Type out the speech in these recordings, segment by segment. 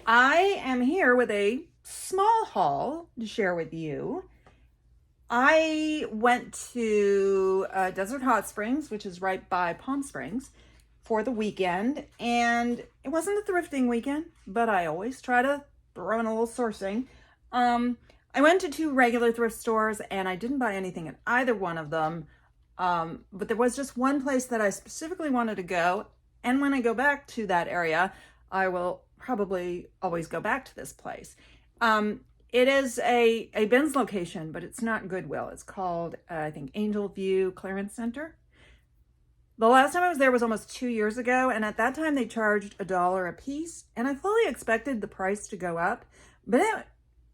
I am here with a small haul to share with you. I went to Desert Hot Springs, which is right by Palm Springs, for the weekend, and it wasn't a thrifting weekend, but I always try to throw in a little sourcing. I went to two regular thrift stores, and I didn't buy anything at either one of them, but there was just one place that I specifically wanted to go, and when I go back to that area, I will probably always go back to this place. It is a bins location, but it's not Goodwill. It's called, I think, Angel View Clearance Center. The last time I was there was almost 2 years ago, and at that time they charged $1 a piece, and I fully expected the price to go up, but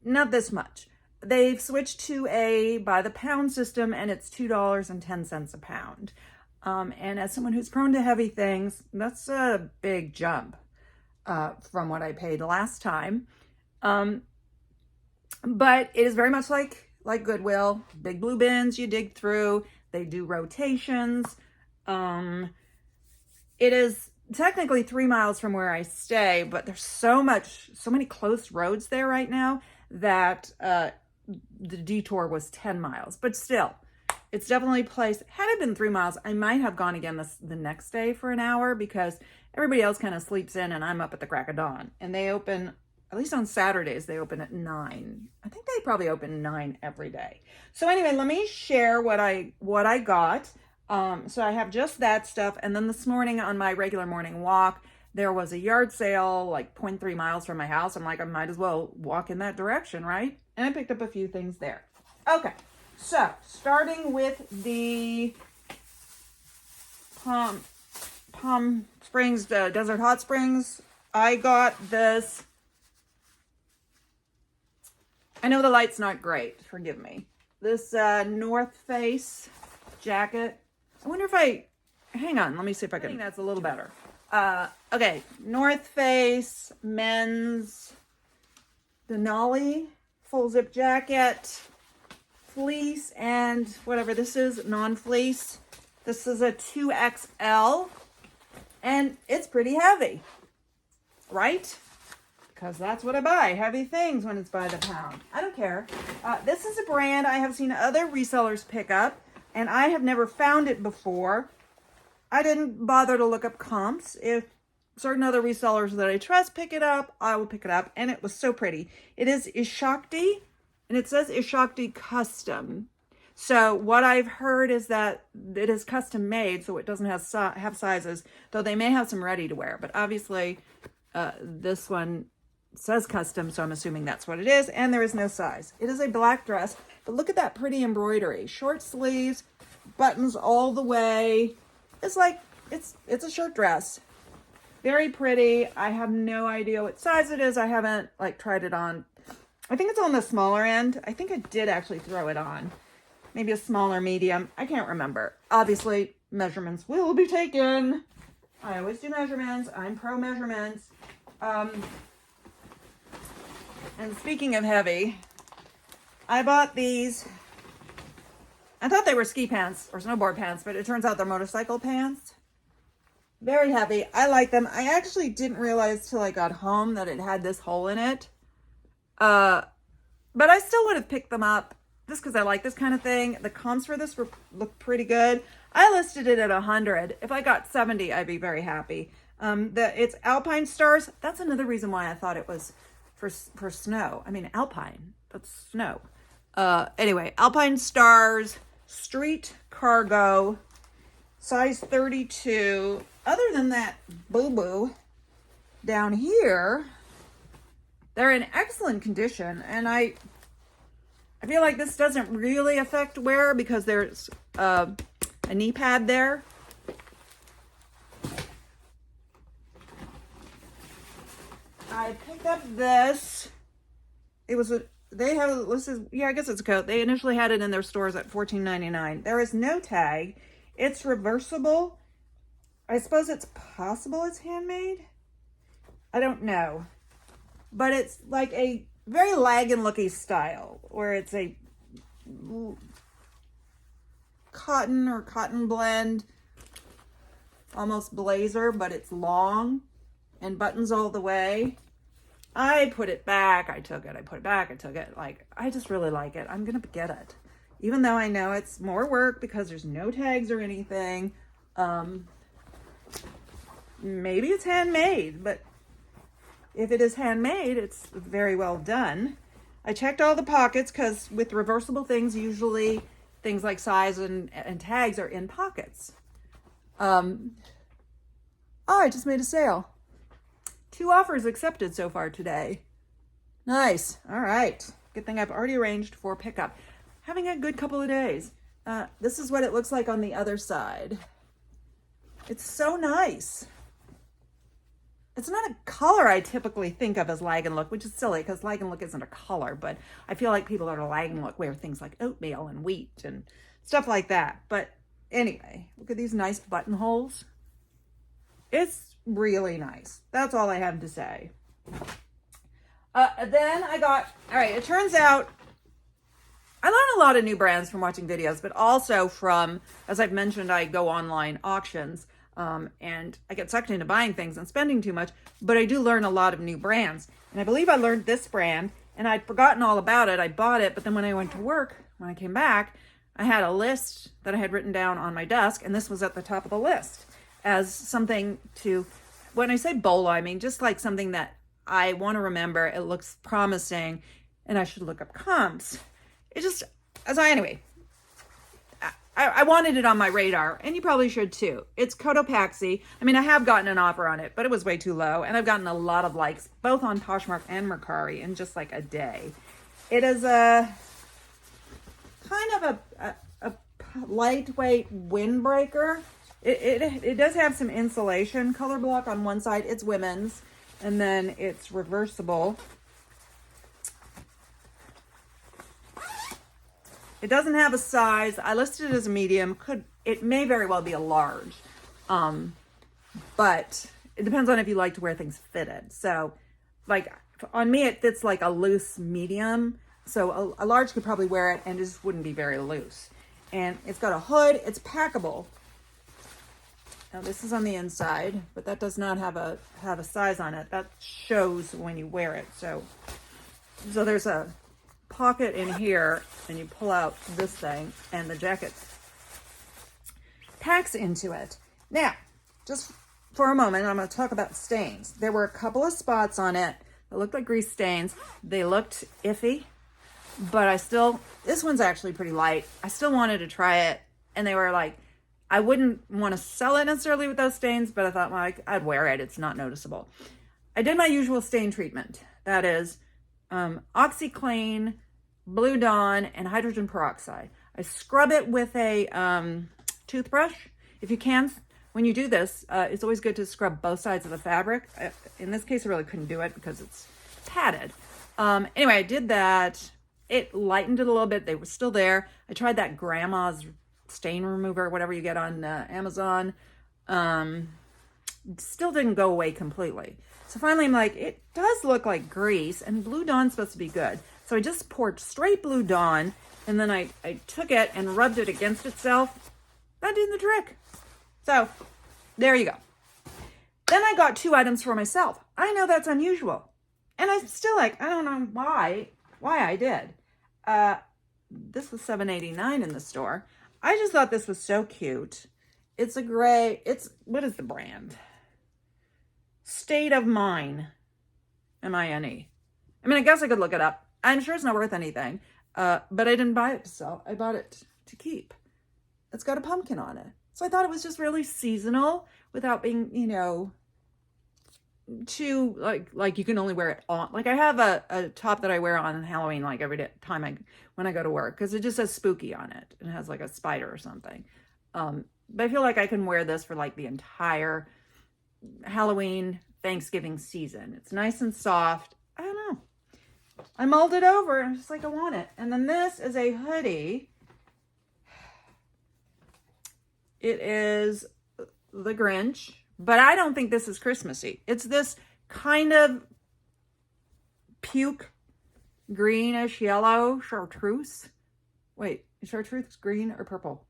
not this much. They've switched to a by the pound system, and it's $2.10 a pound. And as someone who's prone to heavy things, that's a big jump from what I paid last time. But it is very much like Goodwill. Big blue bins you dig through. They do rotations. It is technically 3 miles from where I stay, but there's so many close roads there right now that the detour was 10 miles. But still, it's definitely a place. Had it been 3 miles, I might have gone again the next day for an hour because everybody else kind of sleeps in and I'm up at the crack of dawn. And they open, at least on Saturdays, they open at 9. I think they probably open 9 every day. So anyway, let me share what I got. So I have just that stuff. And then this morning on my regular morning walk, there was a yard sale like 0.3 miles from my house. I'm like, I might as well walk in that direction, right? And I picked up a few things there. Okay, so starting with the Palm Springs, Desert Hot Springs, I got this. I know the light's not great, forgive me. This North Face jacket. I wonder if hang on, let me see if I can. I think that's a little better. Okay, North Face men's Denali full zip jacket, fleece and whatever this is, non-fleece. This is a 2XL and it's pretty heavy, right? Because that's what I buy, heavy things when it's by the pound. I don't care. This is a brand I have seen other resellers pick up, and I have never found it before. I didn't bother to look up comps. If certain other resellers that I trust pick it up, I will pick it up, and it was so pretty. It is Ishakti, and it says Ishakti Custom. So what I've heard is that it is custom made, so it doesn't have sizes, though they may have some ready to wear, but obviously this one says custom, so I'm assuming that's what it is, and there is no size. It is a black dress, but look at that pretty embroidery. Short sleeves, buttons all the way. It's like, it's a shirt dress. Very pretty. I have no idea what size it is. I haven't tried it on. I think it's on the smaller end. I think I did actually throw it on. Maybe a smaller medium. I can't remember. Obviously, measurements will be taken. I always do measurements. I'm pro measurements. And speaking of heavy, I bought these. I thought they were ski pants or snowboard pants, but it turns out they're motorcycle pants. Very heavy. I like them. I actually didn't realize till I got home that it had this hole in it. But I still would have picked them up just because I like this kind of thing. The comps for this look pretty good. I listed it at 100. If I got 70, I'd be very happy. It's Alpine Stars. That's another reason why I thought it was for snow. I mean, Alpine, that's snow. Anyway, Alpine Stars, street cargo, size 32. Other than that boo-boo down here, they're in excellent condition. And I feel like this doesn't really affect wear because there's a knee pad there. I picked up this. It was I guess it's a coat. They initially had it in their stores at $14.99. There is no tag. It's reversible. I suppose it's possible it's handmade. I don't know. But it's like a very Lagan-looking style, where it's a cotton or cotton blend, almost blazer, but it's long and buttons all the way. I put it back, I took it, I put it back, I took it. Like, I just really like it. I'm gonna get it. Even though I know it's more work because there's no tags or anything. Maybe it's handmade, but if it is handmade, it's very well done. I checked all the pockets because with reversible things, usually things like size and tags are in pockets. Oh, I just made a sale. 2 offers accepted so far today. Nice. All right. Good thing I've already arranged for pickup. Having a good couple of days. This is what it looks like on the other side. It's so nice. It's not a color I typically think of as lag and look, which is silly because lag and look isn't a color, but I feel like people that are lag and look wear things like oatmeal and wheat and stuff like that. But anyway, look at these nice buttonholes. It's really nice. That's all I have to say. Then I got, all right, it turns out I learn a lot of new brands from watching videos, but also from, as I've mentioned, I go online auctions. And I get sucked into buying things and spending too much, but I do learn a lot of new brands. And I believe I learned this brand and I'd forgotten all about it. I bought it, but then when I went to work, when I came back, I had a list that I had written down on my desk, and this was at the top of the list as something to, when I say BOLA, I mean just like something that I want to remember. It looks promising and I should look up comps. It just, anyway, I wanted it on my radar, and you probably should too. It's Cotopaxi. I mean, I have gotten an offer on it, but it was way too low, and I've gotten a lot of likes, both on Poshmark and Mercari, in just like a day. It is a kind of a lightweight windbreaker. It does have some insulation. Color block on one side. It's women's, and then it's reversible. It doesn't have a size. I listed it as a medium. It may very well be a large. But it depends on if you like to wear things fitted. So like on me, it fits like a loose medium. So a large could probably wear it and it just wouldn't be very loose. And it's got a hood. It's packable. Now this is on the inside, but that does not have a size on it. That shows when you wear it. So there's a pocket in here, and you pull out this thing, and the jacket packs into it. Now, just for a moment, I'm going to talk about stains. There were a couple of spots on it that looked like grease stains. They looked iffy, but this one's actually pretty light. I still wanted to try it, and they were like, I wouldn't want to sell it necessarily with those stains, but I thought, well, I'd wear it. It's not noticeable. I did my usual stain treatment. That is OxyClean, Blue Dawn, and hydrogen peroxide. I scrub it with a toothbrush. If you can, when you do this, it's always good to scrub both sides of the fabric. In this case, I really couldn't do it because it's padded. Anyway, I did that. It lightened it a little bit. They were still there. I tried that grandma's stain remover, whatever you get on Amazon. Still didn't go away completely. So finally, I'm like, it does look like grease, and Blue Dawn's supposed to be good. So I just poured straight Blue Dawn, and then I took it and rubbed it against itself. That did the trick. So there you go. Then I got 2 items for myself. I know that's unusual. And I'm still like, I don't know why I did. This was $7.89 in the store. I just thought this was so cute. It's a gray, what is the brand? State of Mine. M-I-N-E. I mean, I guess I could look it up. I'm sure it's not worth anything, but I didn't buy it to sell. I bought it to keep. It's got a pumpkin on it. So I thought it was just really seasonal without being, too, like you can only wear it on. Like I have a top that I wear on Halloween, like every time when I go to work, because it just says spooky on it. And it has like a spider or something. But I feel like I can wear this for like the entire Halloween, Thanksgiving season. It's nice and soft. I don't know. I mulled it over and just like I want it. And then this is a hoodie. It is the Grinch, but I don't think this is Christmassy. It's this kind of puke greenish yellow chartreuse. Wait, is chartreuse green or purple?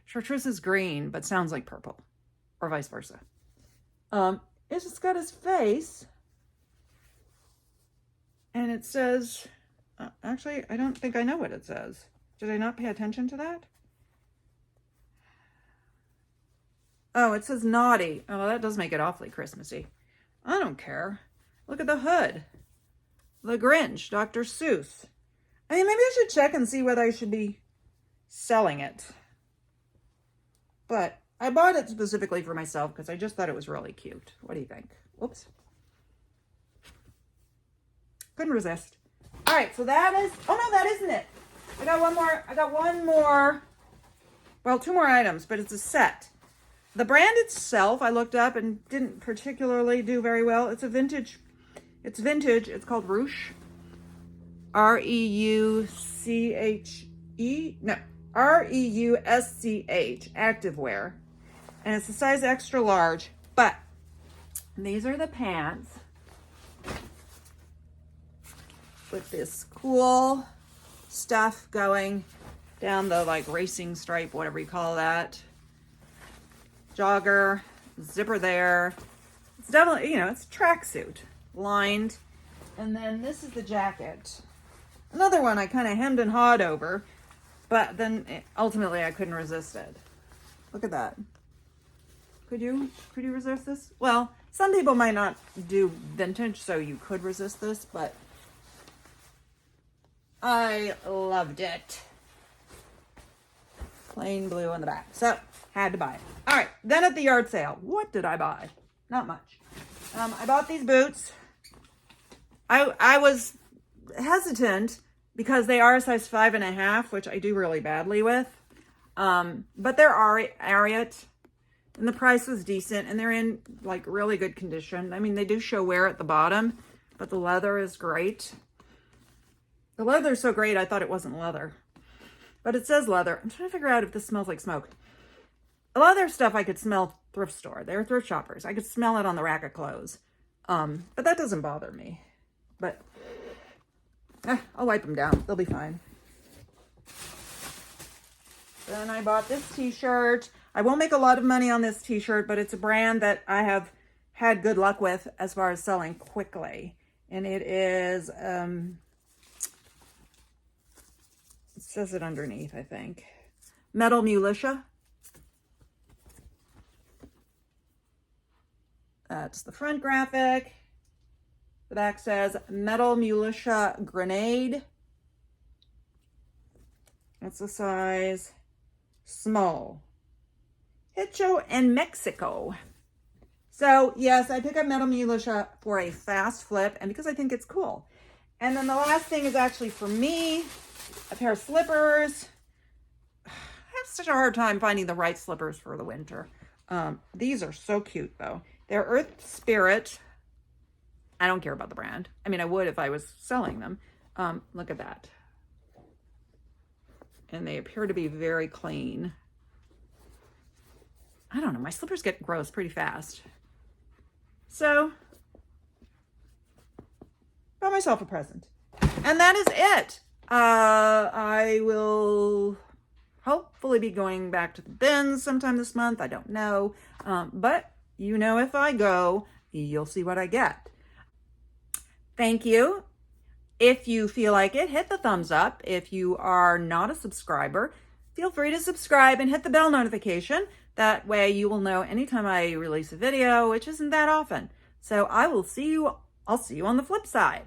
Chartreuse is green, but sounds like purple, or vice versa. It's just got his face. And it says, actually, I don't think I know what it says. Did I not pay attention to that? Oh, it says naughty. Oh, that does make it awfully Christmassy. I don't care. Look at the hood. The Grinch, Dr. Seuss. I mean, maybe I should check and see whether I should be selling it. But I bought it specifically for myself because I just thought it was really cute. What do you think? Whoops. Couldn't resist. All right, so that is, oh no, that isn't it. I got one more, well, two more items, but it's a set. The brand itself, I looked up and didn't particularly do very well. It's vintage. It's called Ruche. R-E-U-C-H-E, no, R-E-U-S-C-H, activewear. And it's a size extra large, but these are the pants with this cool stuff going down the like racing stripe, whatever you call that. Jogger, zipper there. It's definitely, it's a tracksuit, lined. And then this is the jacket. Another one I kind of hemmed and hawed over, but then ultimately I couldn't resist it. Look at that. Could you resist this? Well, some people might not do vintage, so you could resist this, but I loved it. Plain blue on the back. So, had to buy it. All right, then at the yard sale, what did I buy? Not much. I bought these boots. I was hesitant because they are a size 5.5, which I do really badly with. But they're Ariat, and the price was decent, and they're in like really good condition. I mean, they do show wear at the bottom, but the leather is great. The leather is so great, I thought it wasn't leather. But it says leather. I'm trying to figure out if this smells like smoke. A lot of their stuff I could smell thrift store. They're thrift shoppers. I could smell it on the rack of clothes. But that doesn't bother me. But I'll wipe them down. They'll be fine. Then I bought this t-shirt. I won't make a lot of money on this t-shirt, but it's a brand that I have had good luck with as far as selling quickly. And it is, it says it underneath, I think. Metal Militia. That's the front graphic. The back says Metal Militia Grenade. That's a size small. Hecho en Mexico. So yes, I pick up Metal Militia for a fast flip and because I think it's cool. And then the last thing is actually for me, a pair of slippers. I have such a hard time finding the right slippers for the winter. These are so cute though. They're Earth Spirit. I don't care about the brand. I mean, I would if I was selling them. Look at that. And they appear to be very clean. I don't know. My slippers get gross pretty fast. So, got myself a present. And that is it. I will hopefully be going back to the bins sometime this month. I don't know. But if I go, you'll see what I get. Thank you. If you feel like it, hit the thumbs up. If you are not a subscriber, feel free to subscribe and hit the bell notification. That way you will know anytime I release a video, which isn't that often. So I'll see you on the flip side.